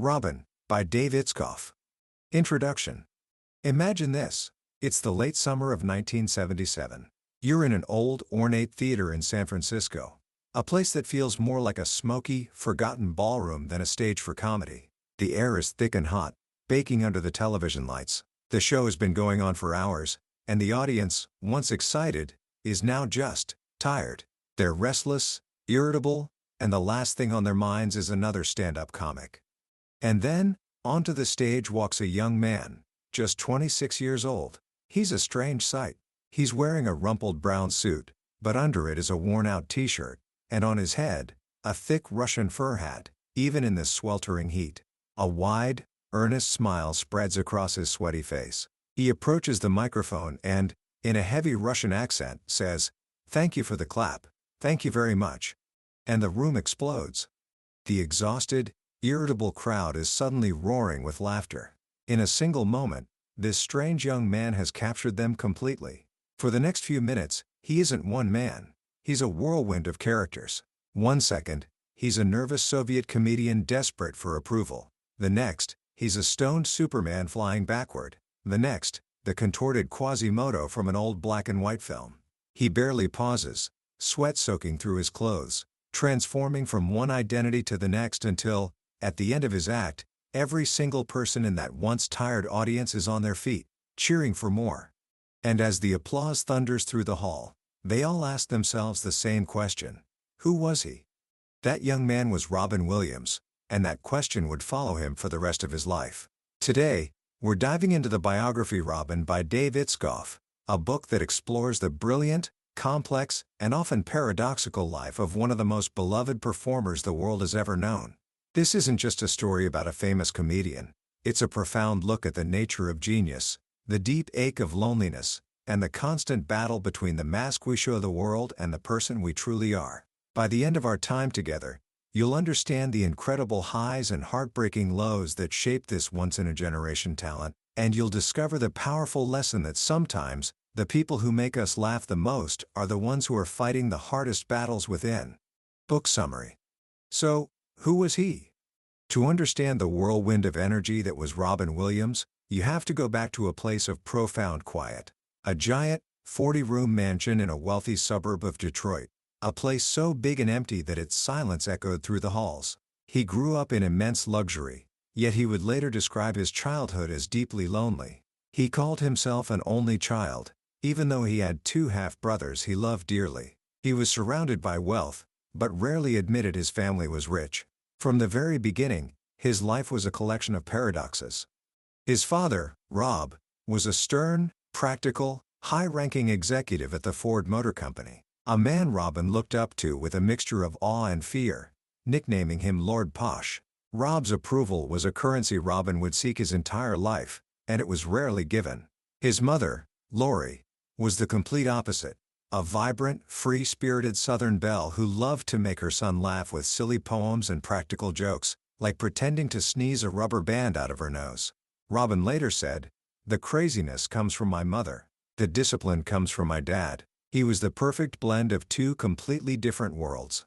Robin, by Dave Itzkoff. Introduction. Imagine this. It's the late summer of 1977. You're in an old, ornate theater in San Francisco. A place that feels more like a smoky, forgotten ballroom than a stage for comedy. The air is thick and hot, baking under the television lights. The show has been going on for hours, and the audience, once excited, is now just tired. They're restless, irritable, and the last thing on their minds is another stand-up comic. And then, onto the stage walks a young man, just 26 years old. He's a strange sight. He's wearing a rumpled brown suit, but under it is a worn-out t-shirt, and on his head, a thick Russian fur hat, even in this sweltering heat. A wide, earnest smile spreads across his sweaty face. He approaches the microphone and, in a heavy Russian accent, says, "Thank you for the clap. Thank you very much." And the room explodes. The exhausted, irritable crowd is suddenly roaring with laughter. In a single moment, this strange young man has captured them completely. For the next few minutes, he isn't one man. He's a whirlwind of characters. 1 second, he's a nervous Soviet comedian desperate for approval. The next, he's a stoned Superman flying backward. The next, the contorted Quasimodo from an old black and white film. He barely pauses, sweat soaking through his clothes, transforming from one identity to the next until, at the end of his act, every single person in that once tired audience is on their feet, cheering for more. And as the applause thunders through the hall, they all ask themselves the same question. Who was he? That young man was Robin Williams, and that question would follow him for the rest of his life. Today, we're diving into the biography Robin by Dave Itzkoff, a book that explores the brilliant, complex, and often paradoxical life of one of the most beloved performers the world has ever known. This isn't just a story about a famous comedian. It's a profound look at the nature of genius, the deep ache of loneliness, and the constant battle between the mask we show the world and the person we truly are. By the end of our time together, you'll understand the incredible highs and heartbreaking lows that shape this once-in-a-generation talent, and you'll discover the powerful lesson that sometimes, the people who make us laugh the most are the ones who are fighting the hardest battles within. Book summary. So, who was he? To understand the whirlwind of energy that was Robin Williams, you have to go back to a place of profound quiet. A giant, 40-room mansion in a wealthy suburb of Detroit. A place so big and empty that its silence echoed through the halls. He grew up in immense luxury, yet he would later describe his childhood as deeply lonely. He called himself an only child, even though he had 2 half-brothers he loved dearly. He was surrounded by wealth, but rarely admitted his family was rich. From the very beginning, his life was a collection of paradoxes. His father, Rob, was a stern, practical, high-ranking executive at the Ford Motor Company, a man Robin looked up to with a mixture of awe and fear, nicknaming him Lord Posh. Rob's approval was a currency Robin would seek his entire life, and it was rarely given. His mother, Lori, was the complete opposite. A vibrant, free-spirited Southern belle who loved to make her son laugh with silly poems and practical jokes, like pretending to sneeze a rubber band out of her nose. Robin later said, "The craziness comes from my mother. The discipline comes from my dad." He was the perfect blend of 2 completely different worlds.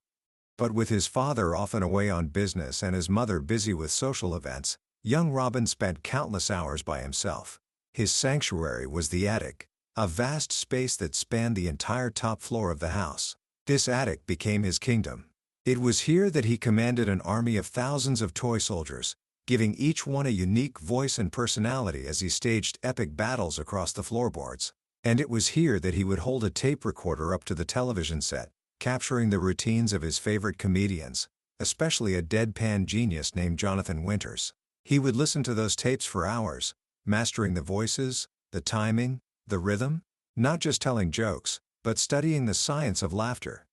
But with his father often away on business and his mother busy with social events, young Robin spent countless hours by himself. His sanctuary was the attic, a vast space that spanned the entire top floor of the house. This attic became his kingdom. It was here that he commanded an army of thousands of toy soldiers, giving each one a unique voice and personality as he staged epic battles across the floorboards. And it was here that he would hold a tape recorder up to the television set, capturing the routines of his favorite comedians, especially a deadpan genius named Jonathan Winters. He would listen to those tapes for hours, mastering the voices, the timing, the rhythm, not just telling jokes, but studying the science of laughter.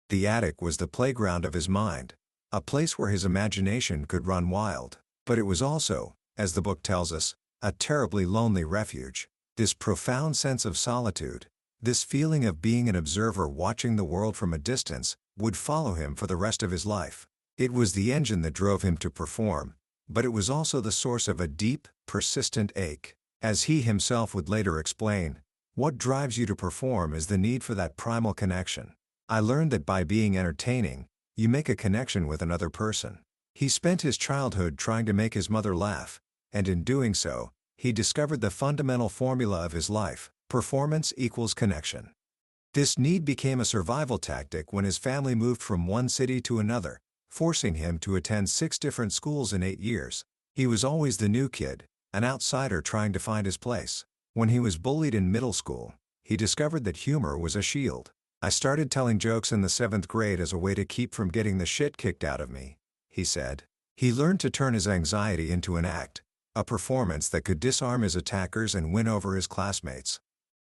The attic was the playground of his mind, a place where his imagination could run wild. But it was also, as the book tells us, a terribly lonely refuge. This profound sense of solitude, this feeling of being an observer watching the world from a distance, would follow him for the rest of his life. It was the engine that drove him to perform, but it was also the source of a deep, persistent ache. As he himself would later explain, what drives you to perform is the need for that primal connection. I learned that by being entertaining, you make a connection with another person. He spent his childhood trying to make his mother laugh, and in doing so, he discovered the fundamental formula of his life: performance equals connection. This need became a survival tactic when his family moved from one city to another, forcing him to attend 6 different schools in 8 years. He was always the new kid, an outsider trying to find his place. When he was bullied in middle school, he discovered that humor was a shield. "I started telling jokes in the 7th grade as a way to keep from getting the shit kicked out of me," he said. He learned to turn his anxiety into an act, a performance that could disarm his attackers and win over his classmates.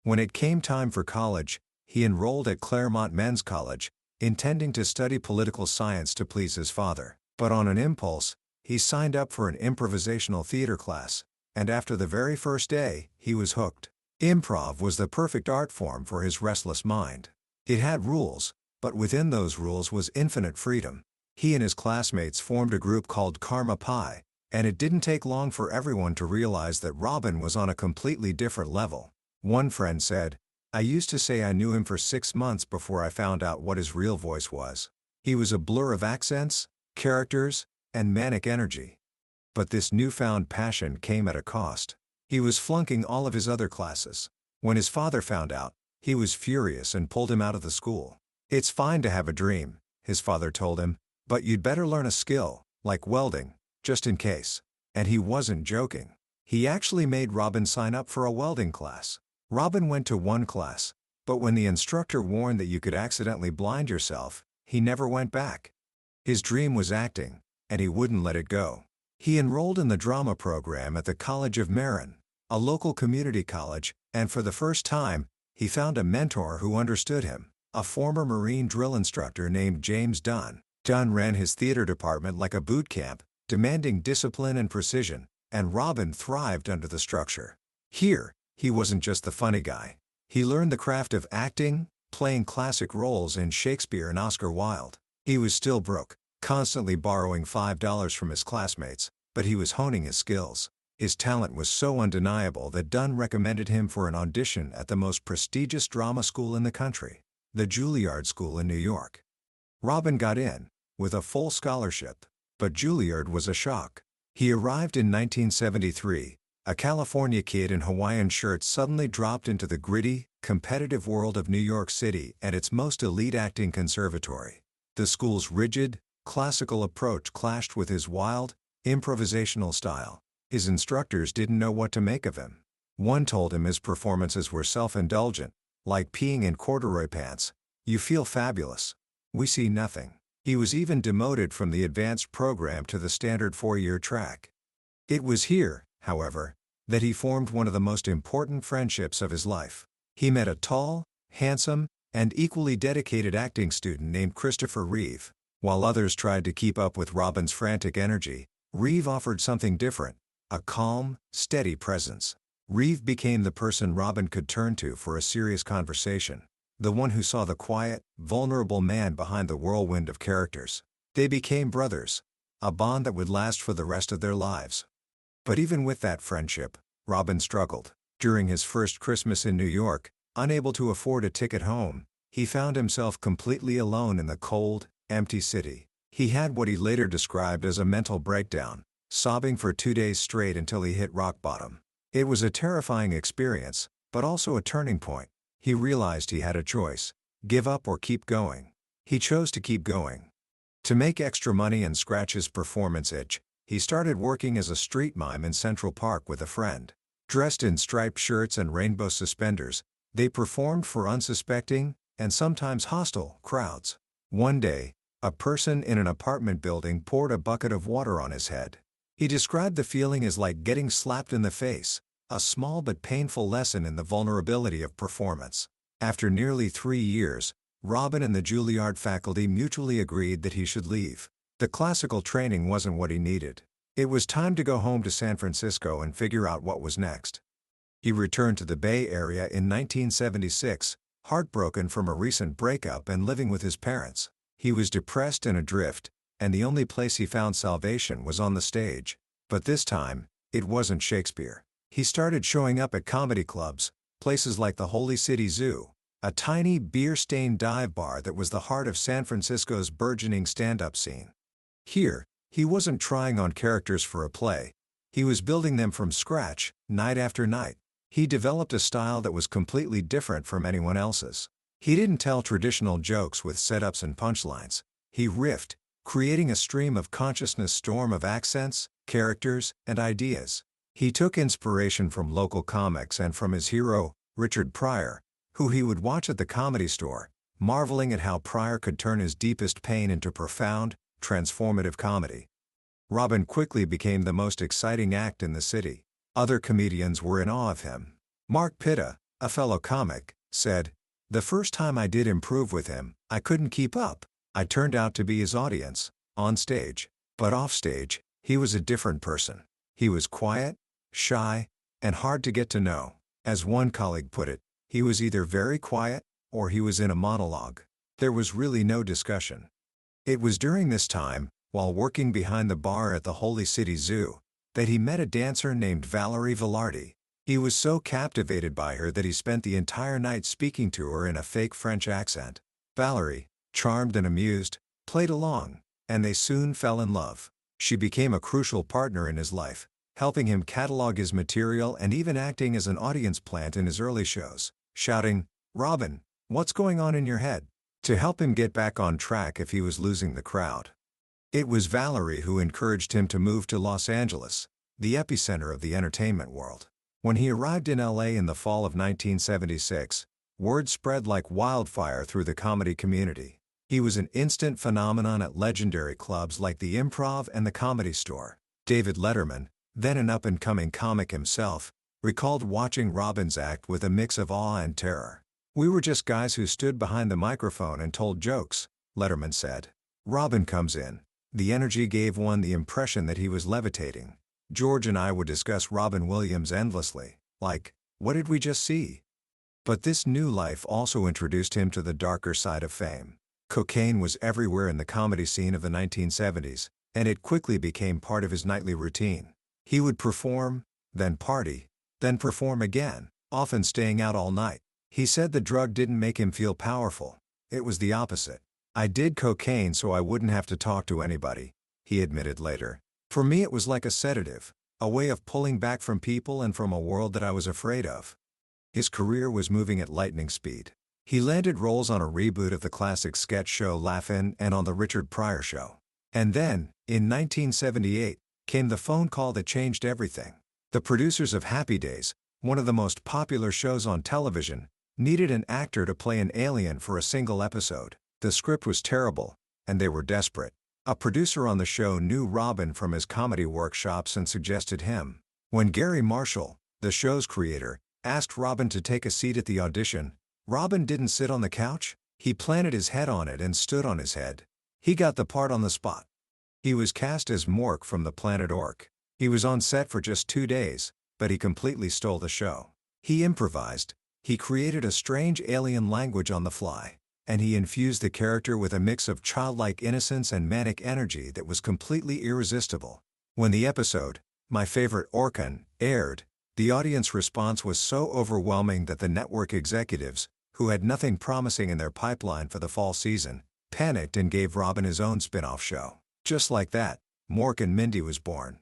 When it came time for college, he enrolled at Claremont Men's College, intending to study political science to please his father. But on an impulse, he signed up for an improvisational theater class, and after the very first day, he was hooked. Improv was the perfect art form for his restless mind. It had rules, but within those rules was infinite freedom. He and his classmates formed a group called Karma Pi, and it didn't take long for everyone to realize that Robin was on a completely different level. One friend said, "I used to say I knew him for 6 months before I found out what his real voice was. He was a blur of accents, characters, and manic energy." But this newfound passion came at a cost. He was flunking all of his other classes. When his father found out, he was furious and pulled him out of the school. "It's fine to have a dream," his father told him, "but you'd better learn a skill, like welding, just in case." And he wasn't joking. He actually made Robin sign up for a welding class. Robin went to one class, but when the instructor warned that you could accidentally blind yourself, he never went back. His dream was acting, and he wouldn't let it go. He enrolled in the drama program at the College of Marin, a local community college, and for the first time, he found a mentor who understood him, a former Marine drill instructor named James Dunn. Dunn ran his theater department like a boot camp, demanding discipline and precision, and Robin thrived under the structure. Here, he wasn't just the funny guy. He learned the craft of acting, playing classic roles in Shakespeare and Oscar Wilde. He was still broke, constantly borrowing $5 from his classmates, but he was honing his skills. His talent was so undeniable that Dunn recommended him for an audition at the most prestigious drama school in the country, the Juilliard School in New York. Robin got in, with a full scholarship, but Juilliard was a shock. He arrived in 1973, a California kid in Hawaiian shirts suddenly dropped into the gritty, competitive world of New York City and its most elite acting conservatory. The school's rigid, classical approach clashed with his wild, improvisational style. His instructors didn't know what to make of him. One told him his performances were self-indulgent, like peeing in corduroy pants. "You feel fabulous. We see nothing." He was even demoted from the advanced program to the standard 4-year track. It was here, however, that he formed one of the most important friendships of his life. He met a tall, handsome, and equally dedicated acting student named Christopher Reeve. While others tried to keep up with Robin's frantic energy, Reeve offered something different, a calm, steady presence. Reeve became the person Robin could turn to for a serious conversation, the one who saw the quiet, vulnerable man behind the whirlwind of characters. They became brothers, a bond that would last for the rest of their lives. But even with that friendship, Robin struggled. During his first Christmas in New York, unable to afford a ticket home, he found himself completely alone in the cold, empty city. He had what he later described as a mental breakdown, sobbing for 2 days straight until he hit rock bottom. It was a terrifying experience, but also a turning point. He realized he had a choice: give up or keep going. He chose to keep going. To make extra money and scratch his performance itch, he started working as a street mime in Central Park with a friend. Dressed in striped shirts and rainbow suspenders, they performed for unsuspecting, and sometimes hostile, crowds. One day, a person in an apartment building poured a bucket of water on his head. He described the feeling as like getting slapped in the face, a small but painful lesson in the vulnerability of performance. After nearly 3 years, Robin and the Juilliard faculty mutually agreed that he should leave. The classical training wasn't what he needed. It was time to go home to San Francisco and figure out what was next. He returned to the Bay Area in 1976, heartbroken from a recent breakup and living with his parents. He was depressed and adrift, and the only place he found salvation was on the stage. But this time, it wasn't Shakespeare. He started showing up at comedy clubs, places like the Holy City Zoo, a tiny beer-stained dive bar that was the heart of San Francisco's burgeoning stand-up scene. Here, He wasn't trying on characters for a play. He was building them from scratch, night after night. He developed a style that was completely different from anyone else's. He didn't tell traditional jokes with setups and punchlines. He riffed, creating a stream of consciousness storm of accents, characters, and ideas. He took inspiration from local comics and from his hero, Richard Pryor, who he would watch at the Comedy Store, marveling at how Pryor could turn his deepest pain into profound, transformative comedy. Robin quickly became the most exciting act in the city. Other comedians were in awe of him. Mark Pitta, a fellow comic, said, "The first time I did improv with him, I couldn't keep up. I turned out to be his audience, on stage. But off stage, he was a different person. He was quiet, shy, and hard to get to know. As one colleague put it, he was either very quiet, or he was in a monologue. There was really no discussion." It was during this time, while working behind the bar at the Holy City Zoo, that he met a dancer named Valerie Velarde. He was so captivated by her that he spent the entire night speaking to her in a fake French accent. Valerie, charmed and amused, played along, and they soon fell in love. She became a crucial partner in his life, helping him catalog his material and even acting as an audience plant in his early shows, shouting, "Robin, what's going on in your head?" to help him get back on track if he was losing the crowd. It was Valerie who encouraged him to move to Los Angeles, the epicenter of the entertainment world. When he arrived in LA in the fall of 1976, word spread like wildfire through the comedy community. He was an instant phenomenon at legendary clubs like the Improv and the Comedy Store. David Letterman, then an up-and-coming comic himself, recalled watching Robin's act with a mix of awe and terror. "We were just guys who stood behind the microphone and told jokes," Letterman said. Robin comes in. The energy gave one the impression that he was levitating. George and I would discuss Robin Williams endlessly, like, "What did we just see?" But this new life also introduced him to the darker side of fame. Cocaine was everywhere in the comedy scene of the 1970s, and it quickly became part of his nightly routine. He would perform, then party, then perform again, often staying out all night. He said the drug didn't make him feel powerful. It was the opposite. "I did cocaine so I wouldn't have to talk to anybody," he admitted later. "For me it was like a sedative, a way of pulling back from people and from a world that I was afraid of." His career was moving at lightning speed. He landed roles on a reboot of the classic sketch show Laugh-In and on The Richard Pryor Show. And then, in 1978, came the phone call that changed everything. The producers of Happy Days, one of the most popular shows on television, needed an actor to play an alien for a single episode. The script was terrible, and they were desperate. A producer on the show knew Robin from his comedy workshops and suggested him. When Gary Marshall, the show's creator, asked Robin to take a seat at the audition, Robin didn't sit on the couch, he planted his head on it and stood on his head. He got the part on the spot. He was cast as Mork from the Planet Ork. He was on set for just 2 days, but he completely stole the show. He improvised, he created a strange alien language on the fly, and he infused the character with a mix of childlike innocence and manic energy that was completely irresistible. When the episode, My Favorite Orkan, aired, the audience response was so overwhelming that the network executives, who had nothing promising in their pipeline for the fall season, panicked and gave Robin his own spin-off show. Just like that, Mork Mindy was born.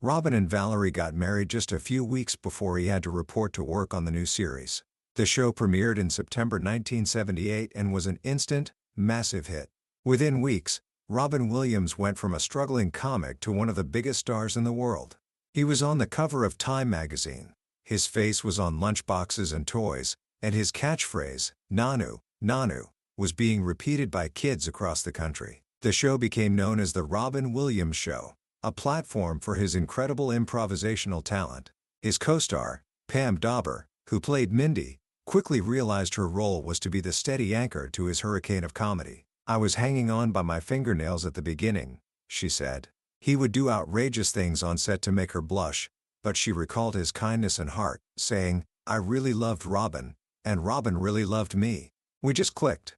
Robin and Valerie got married just a few weeks before he had to report to work on the new series. The show premiered in September 1978 and was an instant, massive hit. Within weeks, Robin Williams went from a struggling comic to one of the biggest stars in the world. He was on the cover of Time magazine. His face was on lunchboxes and toys, and his catchphrase, "Nanu, Nanu," was being repeated by kids across the country. The show became known as The Robin Williams Show, a platform for his incredible improvisational talent. His co-star, Pam Dauber, who played Mindy, quickly realized her role was to be the steady anchor to his hurricane of comedy. "I was hanging on by my fingernails at the beginning," she said. He would do outrageous things on set to make her blush, but she recalled his kindness and heart, saying, "I really loved Robin, and Robin really loved me. We just clicked."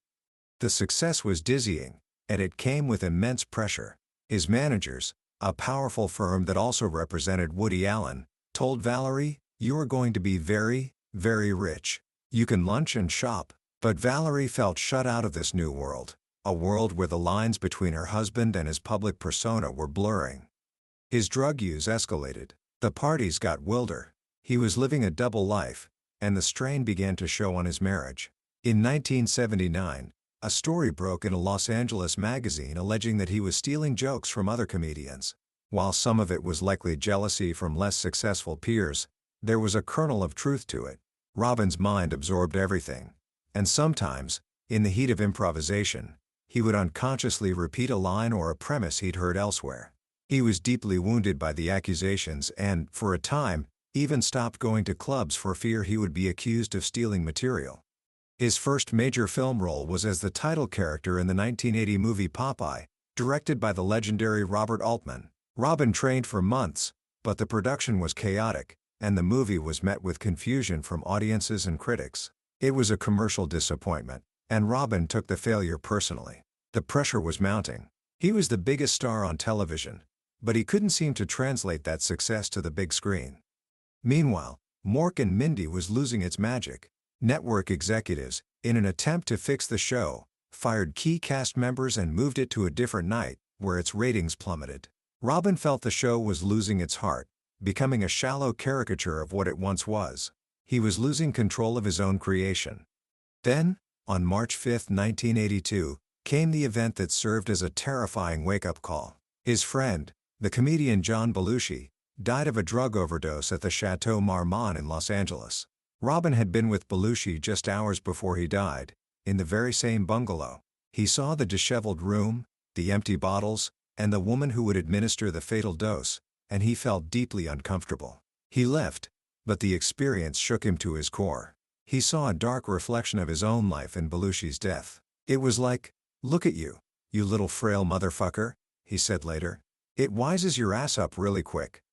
The success was dizzying, and it came with immense pressure. His managers, a powerful firm that also represented Woody Allen, told Valerie, "You are going to be very, very rich. You can lunch and shop." But Valerie felt shut out of this new world. a world where the lines between her husband and his public persona were blurring. His drug use escalated. The parties got wilder. He was living a double life, and the strain began to show on his marriage. In 1979, a story broke in a Los Angeles magazine alleging that he was stealing jokes from other comedians. While some of it was likely jealousy from less successful peers, there was a kernel of truth to it. Robin's mind absorbed everything, and sometimes, in the heat of improvisation, he would unconsciously repeat a line or a premise he'd heard elsewhere. He was deeply wounded by the accusations and, for a time, even stopped going to clubs for fear he would be accused of stealing material. His first major film role was as the title character in the 1980 movie Popeye, directed by the legendary Robert Altman. Robin trained for months, but the production was chaotic, and the movie was met with confusion from audiences and critics. It was a commercial disappointment, and Robin took the failure personally. The pressure was mounting. He was the biggest star on television, but he couldn't seem to translate that success to the big screen. Meanwhile, Mork Mindy was losing its magic. Network executives, in an attempt to fix the show, fired key cast members and moved it to a different night, where its ratings plummeted. Robin felt the show was losing its heart, becoming a shallow caricature of what it once was. He was losing control of his own creation. Then, on March 5, 1982, came the event that served as a terrifying wake-up call. His friend, the comedian John Belushi, died of a drug overdose at the Chateau Marmont in Los Angeles. Robin had been with Belushi just hours before he died, in the very same bungalow. He saw the disheveled room, the empty bottles, and the woman who would administer the fatal dose, and he felt deeply uncomfortable. He left, but the experience shook him to his core. He saw a dark reflection of his own life in Belushi's death. It was like, "Look at you, you little frail motherfucker," he said later. "It wises your ass up really quick."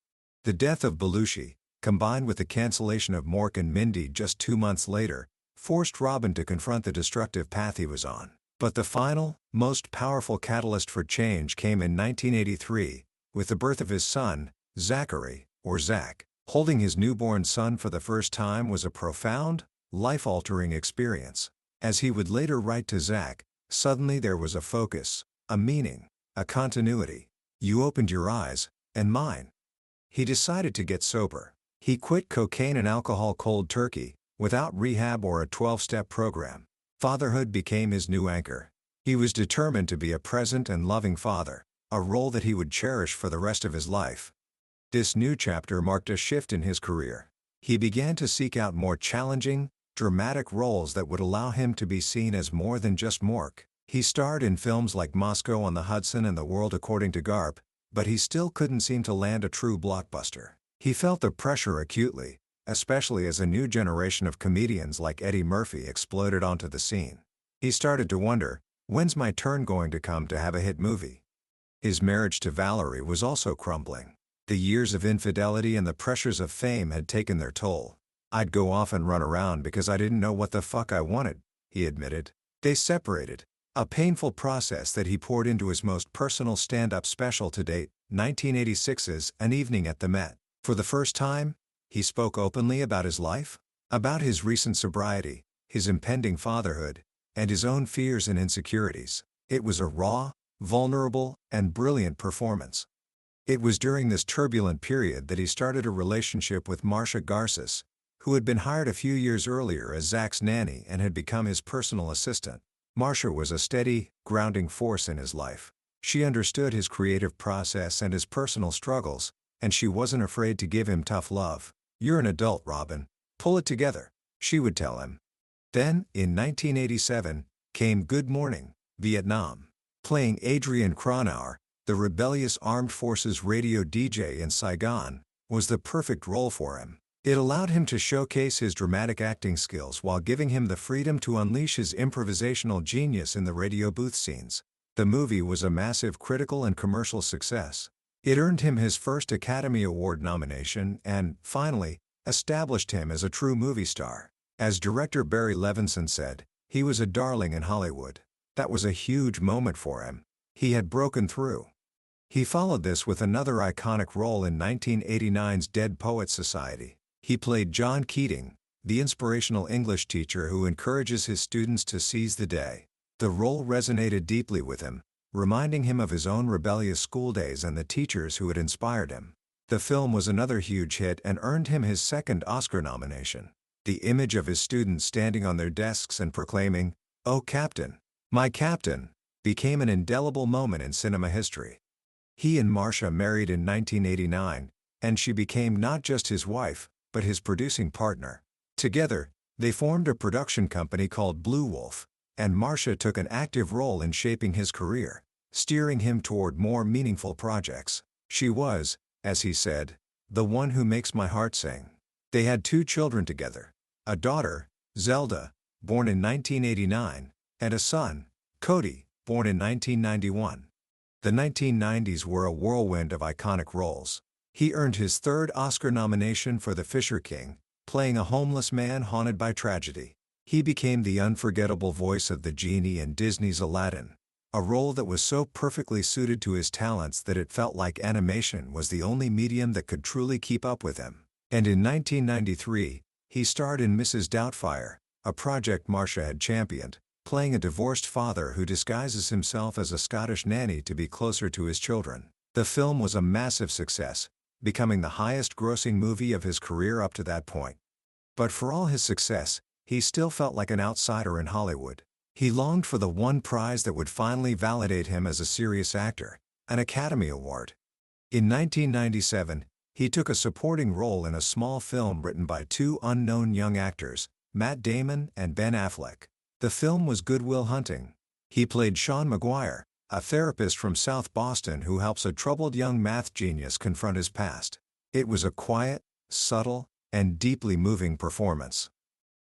The death of Belushi, combined with the cancellation of Mork and Mindy just 2 months later, forced Robin to confront the destructive path he was on. But the final, most powerful catalyst for change came in 1983, with the birth of his son, Zachary, or Zach. Holding his newborn son for the first time was a profound, life-altering experience. As he would later write to Zach, suddenly there was a focus, a meaning, a continuity. "You opened your eyes, and mine." He decided to get sober. He quit cocaine and alcohol cold turkey, without rehab or a 12-step program. Fatherhood became his new anchor. He was determined to be a present and loving father, a role that he would cherish for the rest of his life. This new chapter marked a shift in his career. He began to seek out more challenging, dramatic roles that would allow him to be seen as more than just Mork. He starred in films like Moscow on the Hudson and The World According to Garp, but he still couldn't seem to land a true blockbuster. He felt the pressure acutely, especially as a new generation of comedians like Eddie Murphy exploded onto the scene. He started to wonder, when's my turn going to come to have a hit movie? His marriage to Valerie was also crumbling. The years of infidelity and the pressures of fame had taken their toll. "I'd go off and run around because I didn't know what the fuck I wanted," he admitted. They separated, a painful process that he poured into his most personal stand-up special to date, 1986's An Evening at the Met. For the first time, he spoke openly about his life, about his recent sobriety, his impending fatherhood, and his own fears and insecurities. It was a raw, vulnerable, and brilliant performance. It was during this turbulent period that he started a relationship with Marcia Garces, who had been hired a few years earlier as Zach's nanny and had become his personal assistant. Marcia was a steady, grounding force in his life. She understood his creative process and his personal struggles, and she wasn't afraid to give him tough love. "You're an adult, Robin. Pull it together," she would tell him. Then, in 1987, came Good Morning, Vietnam. Playing Adrian Cronauer, the rebellious armed forces radio DJ in Saigon, was the perfect role for him. It allowed him to showcase his dramatic acting skills while giving him the freedom to unleash his improvisational genius in the radio booth scenes. The movie was a massive critical and commercial success. It earned him his first Academy Award nomination and, finally, established him as a true movie star. As director Barry Levinson said, he was a darling in Hollywood. That was a huge moment for him. He had broken through. He followed this with another iconic role in 1989's Dead Poets Society. He played John Keating, the inspirational English teacher who encourages his students to seize the day. The role resonated deeply with him, reminding him of his own rebellious school days and the teachers who had inspired him. The film was another huge hit and earned him his second Oscar nomination. The image of his students standing on their desks and proclaiming, "Oh Captain, my Captain," became an indelible moment in cinema history. He and Marcia married in 1989, and she became not just his wife, but his producing partner. Together, they formed a production company called Blue Wolf, and Marcia took an active role in shaping his career, steering him toward more meaningful projects. She was, as he said, the one who makes my heart sing. They had 2 children together, a daughter, Zelda, born in 1989, and a son, Cody, born in 1991. The 1990s were a whirlwind of iconic roles. He earned his 3rd Oscar nomination for The Fisher King, playing a homeless man haunted by tragedy. He became the unforgettable voice of the genie in Disney's Aladdin, a role that was so perfectly suited to his talents that it felt like animation was the only medium that could truly keep up with him. And in 1993, he starred in Mrs. Doubtfire, a project Marcia had championed, playing a divorced father who disguises himself as a Scottish nanny to be closer to his children. The film was a massive success, becoming the highest-grossing movie of his career up to that point. But for all his success, he still felt like an outsider in Hollywood. He longed for the one prize that would finally validate him as a serious actor, an Academy Award. In 1997, he took a supporting role in a small film written by 2 unknown young actors, Matt Damon and Ben Affleck. The film was Good Will Hunting. He played Sean McGuire, a therapist from South Boston who helps a troubled young math genius confront his past. It was a quiet, subtle, and deeply moving performance.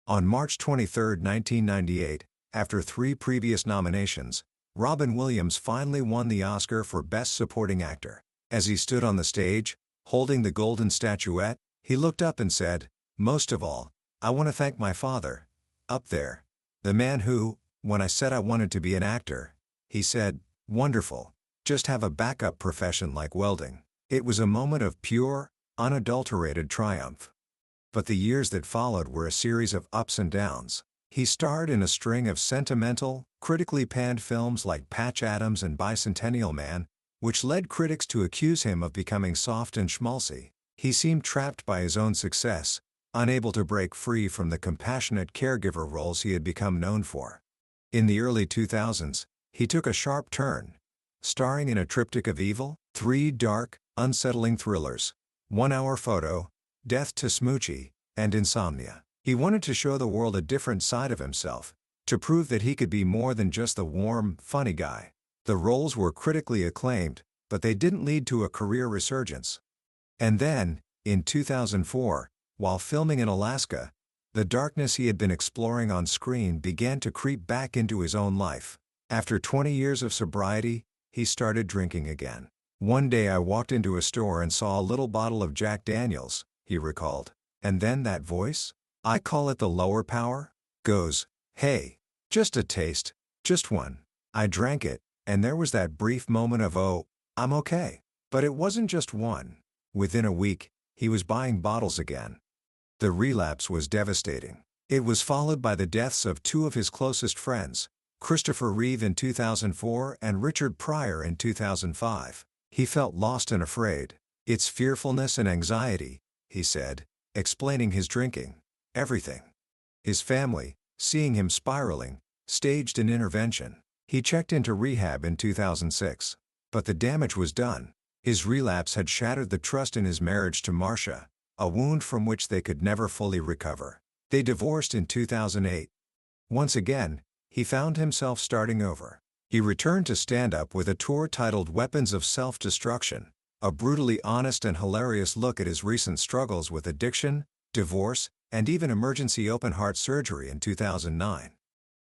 On March 23, 1998, after 3 previous nominations, Robin Williams finally won the Oscar for Best Supporting Actor. As he stood on the stage, holding the golden statuette, he looked up and said, "Most of all, I want to thank my father, up there. The man who, when I said I wanted to be an actor, he said, 'Wonderful, just have a backup profession like welding.'" It was a moment of pure, unadulterated triumph. But the years that followed were a series of ups and downs. He starred in a string of sentimental, critically panned films like Patch Adams and Bicentennial Man, which led critics to accuse him of becoming soft and schmaltzy. He seemed trapped by his own success, unable to break free from the compassionate caregiver roles he had become known for. In the early 2000s, he took a sharp turn, starring in a triptych of evil, 3 dark, unsettling thrillers, 1 Hour Photo, Death to Smoochie, and Insomnia. He wanted to show the world a different side of himself, to prove that he could be more than just the warm, funny guy. The roles were critically acclaimed, but they didn't lead to a career resurgence. And then, in 2004, while filming in Alaska, the darkness he had been exploring on screen began to creep back into his own life. After 20 years of sobriety, he started drinking again. "One day I walked into a store and saw a little bottle of Jack Daniels," he recalled. "And then that voice, I call it the lower power, goes, 'Hey, just a taste, just one.' I drank it, and there was that brief moment of, oh, I'm okay." But it wasn't just one. Within a week, he was buying bottles again. The relapse was devastating. It was followed by the deaths of 2 of his closest friends, Christopher Reeve in 2004 and Richard Pryor in 2005. He felt lost and afraid. "It's fearfulness and anxiety," he said, explaining his drinking. "Everything." His family, seeing him spiraling, staged an intervention. He checked into rehab in 2006. But the damage was done. His relapse had shattered the trust in his marriage to Marcia, a wound from which they could never fully recover. They divorced in 2008. Once again, he found himself starting over. He returned to stand-up with a tour titled Weapons of Self-Destruction, a brutally honest and hilarious look at his recent struggles with addiction, divorce, and even emergency open-heart surgery in 2009.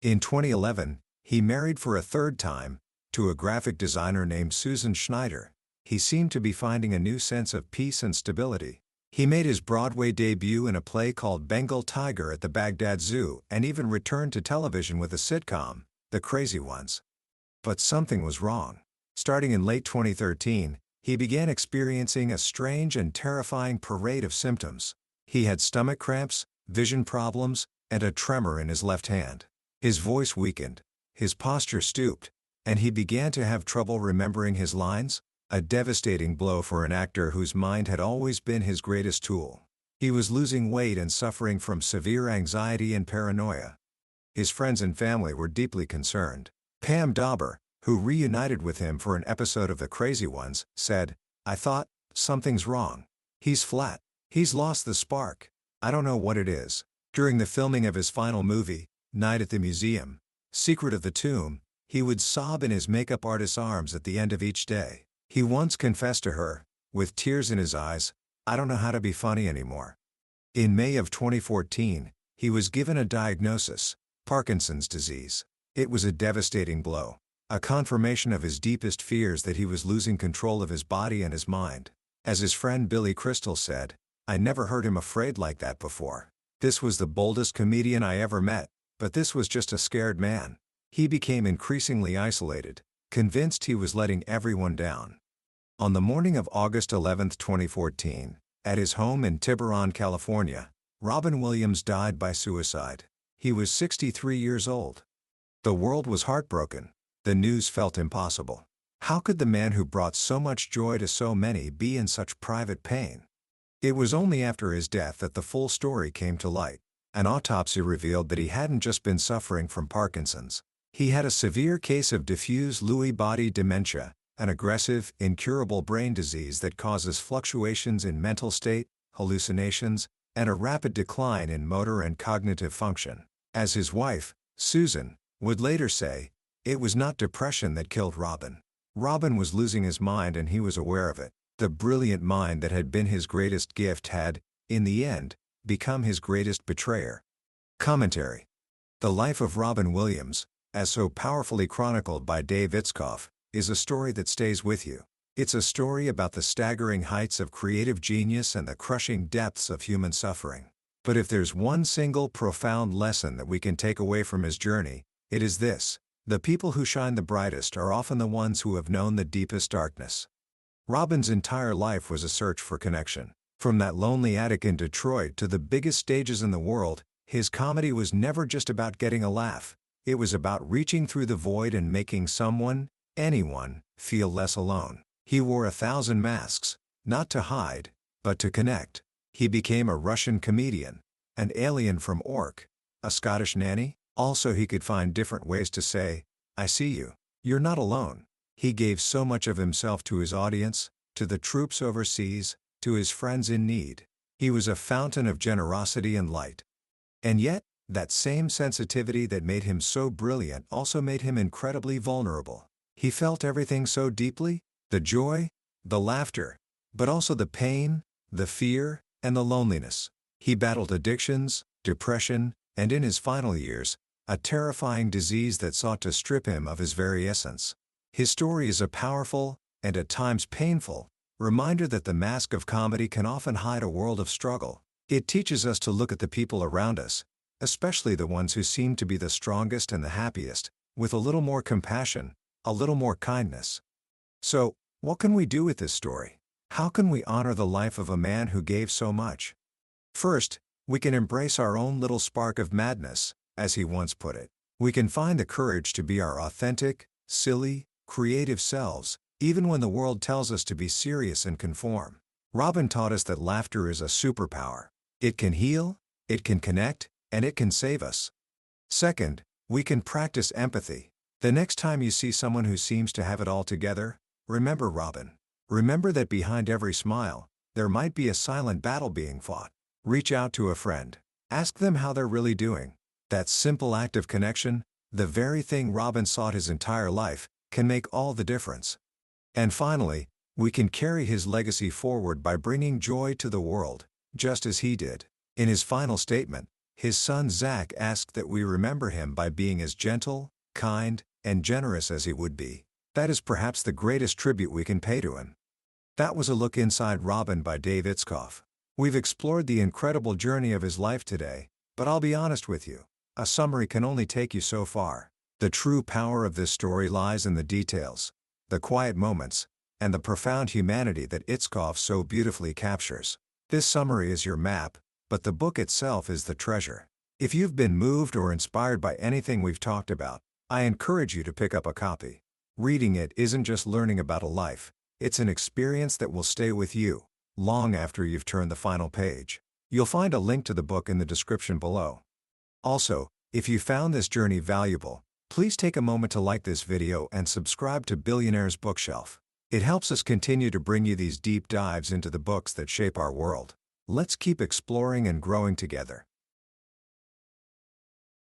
In 2011, he married for a 3rd time, to a graphic designer named Susan Schneider. He seemed to be finding a new sense of peace and stability. He made his Broadway debut in a play called Bengal Tiger at the Baghdad Zoo and even returned to television with a sitcom, The Crazy Ones. But something was wrong. Starting in late 2013, he began experiencing a strange and terrifying parade of symptoms. He had stomach cramps, vision problems, and a tremor in his left hand. His voice weakened. his posture stooped, and he began to have trouble remembering his lines, a devastating blow for an actor whose mind had always been his greatest tool. He was losing weight and suffering from severe anxiety and paranoia. His friends and family were deeply concerned. Pam Dauber, who reunited with him for an episode of The Crazy Ones, said, "I thought, something's wrong. He's flat. He's lost the spark. I don't know what it is." During the filming of his final movie, Night at the Museum, Secret of the Tomb, he would sob in his makeup artist's arms at the end of each day. He once confessed to her, with tears in his eyes, "I don't know how to be funny anymore." In May of 2014, he was given a diagnosis, Parkinson's disease. It was a devastating blow, a confirmation of his deepest fears that he was losing control of his body and his mind. As his friend Billy Crystal said, "I never heard him afraid like that before. This was the boldest comedian I ever met, but this was just a scared man." He became increasingly isolated, convinced he was letting everyone down. On the morning of August 11, 2014, at his home in Tiburon, California, Robin Williams died by suicide. He was 63 years old. The world was heartbroken. The news felt impossible. How could the man who brought so much joy to so many be in such private pain? It was only after his death that the full story came to light. An autopsy revealed that he hadn't just been suffering from Parkinson's. He had a severe case of diffuse Lewy body dementia, an aggressive, incurable brain disease that causes fluctuations in mental state, hallucinations, and a rapid decline in motor and cognitive function. As his wife, Susan, would later say, "It was not depression that killed Robin. Robin was losing his mind and he was aware of it. The brilliant mind that had been his greatest gift had, in the end, become his greatest betrayer." Commentary. The life of Robin Williams, as so powerfully chronicled by Dave Itzkoff, is a story that stays with you. It's a story about the staggering heights of creative genius and the crushing depths of human suffering. But if there's one single profound lesson that we can take away from his journey, it is this: the people who shine the brightest are often the ones who have known the deepest darkness. Robin's entire life was a search for connection. From that lonely attic in Detroit to the biggest stages in the world, his comedy was never just about getting a laugh. It was about reaching through the void and making someone, anyone, feel less alone. He wore 1,000 masks, not to hide, but to connect. He became a Russian comedian, an alien from Ork, a Scottish nanny. Also, he could find different ways to say, "I see you. You're not alone." He gave so much of himself to his audience, to the troops overseas, to his friends in need. He was a fountain of generosity and light. And yet, that same sensitivity that made him so brilliant also made him incredibly vulnerable. He felt everything so deeply, the joy, the laughter, but also the pain, the fear, and the loneliness. He battled addictions, depression, and in his final years, a terrifying disease that sought to strip him of his very essence. His story is a powerful, and at times painful, reminder that the mask of comedy can often hide a world of struggle. It teaches us to look at the people around us, especially the ones who seem to be the strongest and the happiest, with a little more compassion, a little more kindness. So, what can we do with this story? How can we honor the life of a man who gave so much? First, we can embrace our own little spark of madness, as he once put it. We can find the courage to be our authentic, silly, creative selves, even when the world tells us to be serious and conform. Robin taught us that laughter is a superpower. It can heal, it can connect, and it can save us. Second, we can practice empathy. The next time you see someone who seems to have it all together, remember Robin. Remember that behind every smile, there might be a silent battle being fought. Reach out to a friend. Ask them how they're really doing. That simple act of connection, the very thing Robin sought his entire life, can make all the difference. And finally, we can carry his legacy forward by bringing joy to the world, just as he did. In his final statement, his son Zach asked that we remember him by being as gentle, kind, and generous as he would be. That is perhaps the greatest tribute we can pay to him. That was a look inside Robin by Dave Itzkoff. We've explored the incredible journey of his life today, but I'll be honest with you, a summary can only take you so far. The true power of this story lies in the details, the quiet moments, and the profound humanity that Itzkoff so beautifully captures. This summary is your map, but the book itself is the treasure. If you've been moved or inspired by anything we've talked about, I encourage you to pick up a copy. Reading it isn't just learning about a life, it's an experience that will stay with you long after you've turned the final page. You'll find a link to the book in the description below. Also, if you found this journey valuable, please take a moment to like this video and subscribe to Billionaire's Bookshelf. It helps us continue to bring you these deep dives into the books that shape our world. Let's keep exploring and growing together.